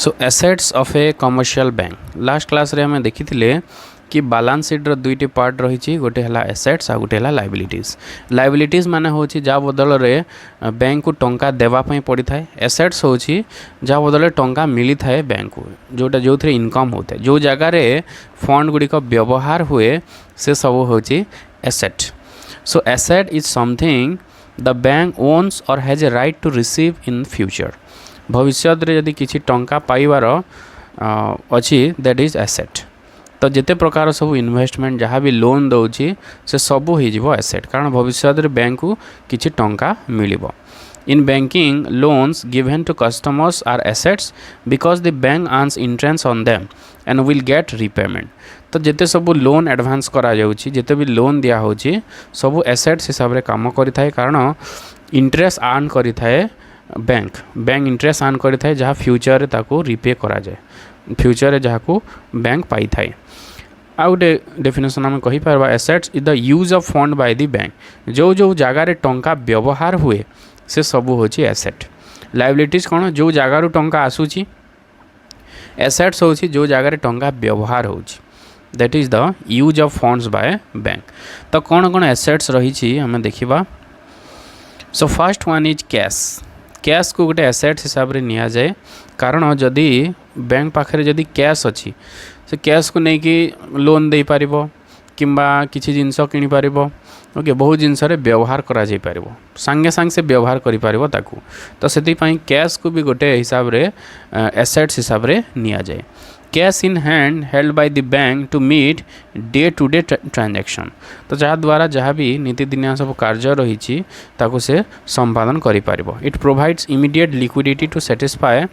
So assets of A commercial bank last class रे हमें देखी कि बैलेंस शीट रो दुईटी पार्ट रही गोटे है एसेट्स आ गोटे है लायबिलिटीज माने होची जा बदल रे बैंक को टंका देवाई पड़ी थाए। एसेट्स होची जा बदल टंका मिली थाए बैंक को जोटा जो थे इनकम होता है जो जगार फंड गुड़िक व्यवहार हुए से सब होची asset. So asset is something the bank owns or has a right to receive in future. भविष्य यदि किसी टंका पाइबार अच्छी दैट इज एसेट। तो जिते प्रकार सब इन्वेस्टमेंट जहाँ भी लोन दौची से सब हो एसेट कारण भविष्य बैंक को किसी टंका मिल। In banking loans given to customers are assets because the bank earns interest on them and will get repayment. तो जिते सब लोन एडवांस करा जाउची जिते भी लोन दिया होची सब एसेट्स हिसाब रे काम करि थाए कारण इंटरेस्ट अर्न करि थाए बैंक इंटरेस्ट अर्न करि थाए जहाँ फ्यूचर रे ताको रिपे करा जाए फ्यूचर रे जहाँ को बैंक पाई थाए। आ गोटे डेफिनेशन आम कही पारबा assets is the use of fund by the bank जो जो जगार टंका व्यवहार हुए से सब होची एसेट। लायबिलिटीज कौन जो जगार टंका आसूची एसेट्स होची जो जगार टंका व्यवहार होची that is the use of funds by bank. तो कौन कौन एसेट्स रही हमें देखा। So first one is cash को गोटे एसेट्स हिसाब रे निया जाए कारण जदि बैंक पाखे जदि कैश अच्छी से कैश को लेकिन लोन दे पार किंबा किसी जिनस किनी पार ओके बहुत जिनस व्यवहार करा जाई पार सांगे सांगे से व्यवहार करि पारिबो ताकू। तो से कैश को भी गोटे हिसाब रे एसेट्स हिसाब रे निया जाए। Cash in hand held by the bank to meet day to day transaction. तो जहाँ द्वारा जहाँ भी नीतिदिनिया सब कार्य रही ताकू से संपादन करि पारिबो। It provides immediate liquidity to satisfy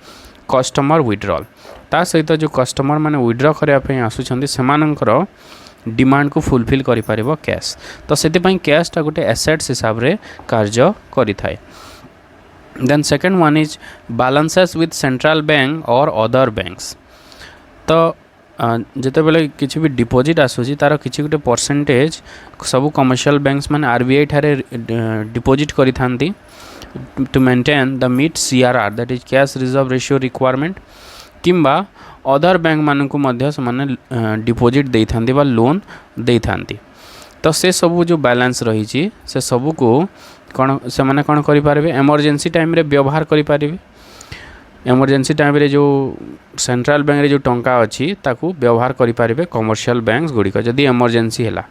customer withdrawal. ता सहित जो कस्टमर माने विड्रॉ करने आसुछंती सेमानंकर डिमांड को फुलफिल करि पारिबो कैश। तो से कैशटा गोटे एसेट्स हिसाब रे कार्य करि थाए। Then second one is balances with central bank और अदर बैंक्स। तो जिते बेले किसी भी डिपोजिट आसूची तार किसी गोटे परसेंटेज सब कमर्शियल बैंक्स माने आरबीआई ठारे डिपोजिट करि थांती to maintain the meet CRR that is cash reserve ratio requirement किंबा अदर बैंक मानक मध्य से डिपोजिट दे था लोन दे था। तो से सब जो बैलेंस रही से सब को कौन से माने कौन करें एमरजेंसी टाइम रे व्यवहार करें। एमरजेंसी टाइम रे जो सेंट्रल बैंक रे जो टंका अच्छी ताकू व्यवहार करें कमर्शियल बैंक्स गुड़िक जदि एमरजेंसी है।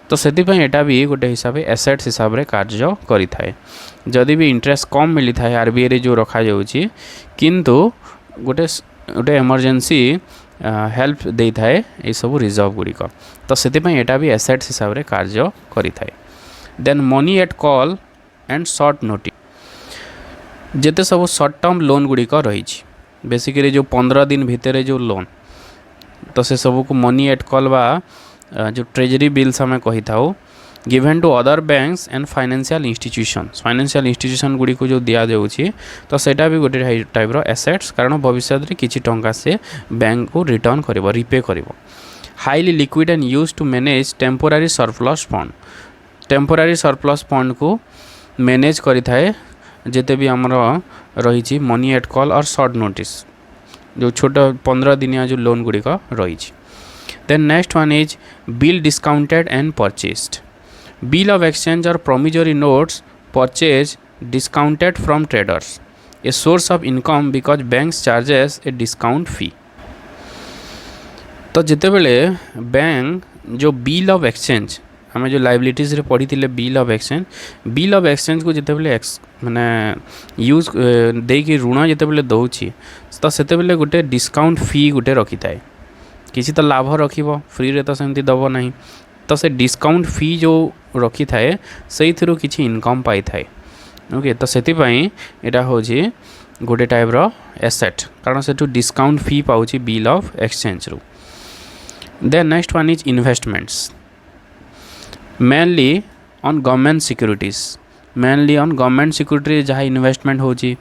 तो से एटा भी गोटे हिसाब से एसेट्स हिसाब से कार्य करि थाए। जदि भी इंटरेस्ट कम मिली थाए आरबीआई रे जो रखा जाउची किंतु गोटे गोटे एमरजेंसी हेल्प दे थाए ये सब रिजर्व गुड़िक। तो से एटा भी एसेट्स हिसाब से कार्य करि थाए। Then money at call and short notice जेते सब शॉर्ट टर्म लोन गुड़िक रही बेसिकली जो 15 दिन भितर जो लोन तो से सब को मनी एट कॉल बा जो ट्रेजरी बिल्स हमें कही था given to other banks and financial institution गुड़ी को जो दिया जाउची तो सेटा भी गोटे टाइप रो एसेट्स कारण भविष्य में किसी टंका से बैंक को रिटर्न करिवो रिपे करिवो। Highly liquid and use to manage temporary surplus fund को मैनेज करि थाए जेते भी हमर रही मनी एट कॉल और शॉर्ट नोटिस जो छोट 15 दिनिया जो लोन गुड़ी का रही। Then next one is bill discounted and purchased. Bill of exchange और promissory notes purchase discounted from traders a source of income because banks charges a discount fee। तो जिते बेले बैंक जो बिल ऑफ एक्सचेंज हमें जो liabilities रे पढ़ी थिले बिल ऑफ एक्सचेंज को जिते बेले माने यूज दे कि ऋण जिते बेले दउची तो सेते बेले गोटे डिस्काउंट फी गोटे रखी थाए किसी तो लाभ रखिबो फ्री रे तो सेमती दबो नहीं। तो से डिस्काउंट फी जो रखी थाए से किसी इनकम पाई थाए ओके। तो से यहाँ हूँ गोटे टाइप रो एसेट कारण से डिस्काउंट फी पाउची बिल ऑफ एक्सचेंज रू। Then next one is investments mainly on government security जहाँ इन्वेस्टमेंट होची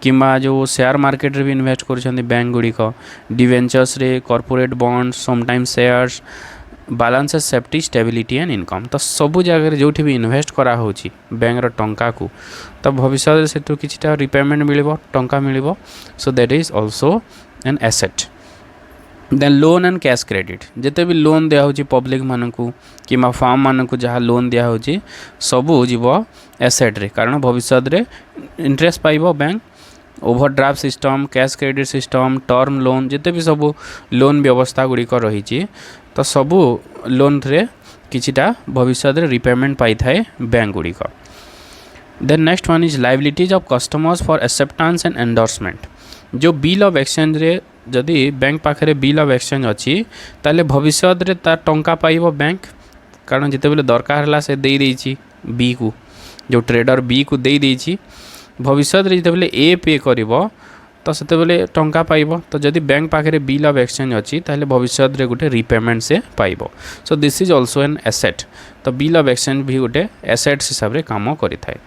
किंबा जो शेयर मार्केट रे भी इन्वेस्ट कर बैंक गुड़िक डिवेंचर्स रे corporate bonds sometimes shares balance safety stability and income तो सब जगह जो भी इन्वेस्ट करा होची बैंक रो टंका को तो भविष्य रे सेटू किछटा रिपेमेंट मिलिबो टंका मिलिबो so that is also an asset then loan and cash credit जिते भी लोन दिया होची पब्लिक मानकू कि फार्म मानकू जहाँ लोन दिया होची सबू जीव एसेट रे कारण भविष्य रे इंटरेस्ट पाइबो bank overdraft system cash credit system term loan जिते भी सबू लोन व्यवस्था गुड़िक रही तो सबू लोन रे किछिटा भविष्य रे रिपेमेंट पाई थाए बैंक गुड़िक then next one is liabilities of customers for acceptance and endorsement जो बिल ऑफ एक्सचेंज रे जदि बैंक पाखे बिल ऑफ एक्सचेंज अच्छी ताले भविष्य रे तार टंका पाइबो बैंक कारण जिते बेले दरकार हला से दे देइछि बी को जो ट्रेडर बी को दे देइछि भविष्य रे जिते बेले ए पे करिवो तो सेते बेले टंका पाइबो तो जदि बैंक पाखे बिल ऑफ एक्सचेंज अच्छी ताले भविष्य रे गोटे रिपेमेंट से पाइबो so this is also an asset तो बिल ऑफ एक्सचेंज भी गोटे एसेट्स हिसाब रे काम करि थाए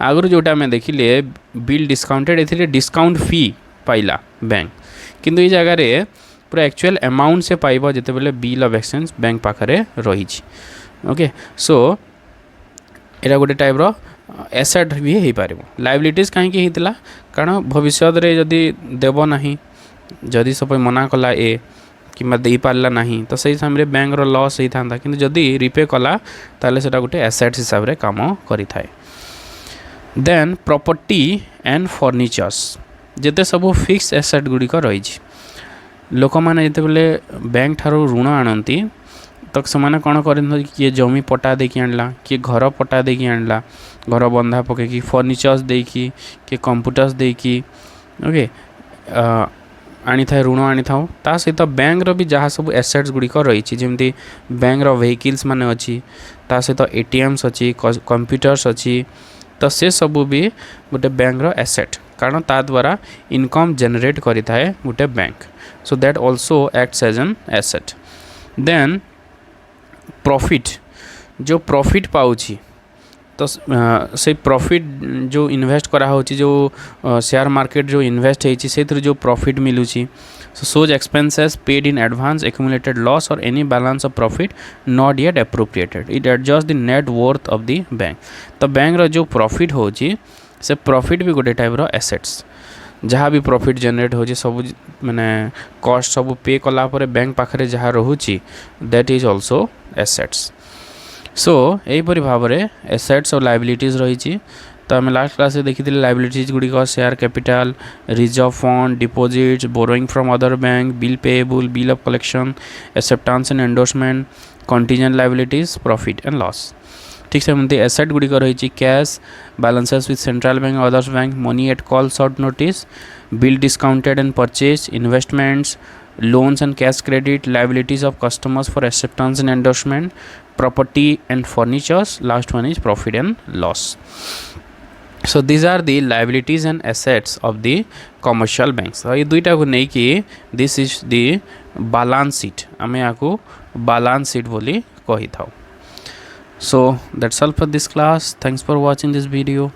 आगु जोटा मैं देखिले बिल डिस्काउंटेड एथिले डिस्काउंट फी पाइला बैंक किंतु ये जगह रे पूरा एक्चुअल अमाउंट से पाइबो जिते बेले बिल ऑफ एक्सचेंज बैंक पाखरे रही ओके सो एरा गोटे टाइप रो एसेट भी हो पार लायबिलिटीज कहीं होता कारण भविष्य रे जदि देव नहीं जदि सब मना कला ए कि दे पारा ना तो सही समय बैंक रो लॉस होता था कि जदि रिपे कला ताले सेटा गोटे एसेट्स हिसाब रे काम करि थाए देन प्रॉपर्टी एंड फर्निचर्स जिते सब फिक्स एसेट गुड़िक रही लोक मैंने जिते बेले बैंक ठारू ऋण आणती तो से कौन कर किए जमी पट्टा देकी आणला किए घर पट्टा देकी आणला घर बंधा पकईकि फर्निचर्स देकी किए कंप्यूटर्स देकी ओके आनी था ऋण आनी था ता सहित बैंक रो भी जहाँ सब एसेट्स गुड़िक रही जमती बैंक रो व्हीकल्स माने अच्छी ता सहित एटीएम्स अच्छी कंप्यूटर्स अच्छी तो से सबू भी गोटे बैंक रो एसेट कारण ता द्वारा इनकम जनरेट करि थाए गोटे bank so that also acts as an asset then profit जो प्रॉफिट पाउची तो से प्रॉफिट जो इन्वेस्ट करा होची जो शेयर मार्केट जो इन्वेस्ट होती से जो profit मिलूची so shows expenses paid in advance accumulated loss or any balance of profit not yet appropriated it adjusts the net worth of the bank तो बैंक रो जो प्रॉफिट होची से प्रॉफिट भी गोटे टाइप रो एसेट्स जहाँ भी प्रॉफिट जनरेट हो सब माने कॉस्ट सब पे कला परे बैंक पाखरे जहाँ रोची that is also assets so यहीपरि भाव में एसेट्स और लायबिलिटीज रही तो आम लास्ट क्लास देखी लायबिलिटीज गुड़िक share capital reserve fund deposits borrowing from other bank bill payable bill of collection acceptance and endorsement contingent liabilities profit and loss ठीक से एमती एसेट गुड़िक रही cash balances with central bank others bank money at call short notice bill discounted and purchase investments loans and cash credit liabilities of customers for acceptance and endorsement property and furnitures last one is profit and loss so these are the liabilities and assets of the commercial banks so ये दुईटा को नहीं कि this is the balance sheet आमे आको balance sheet बोली कही था so that's all for this class thanks for watching this video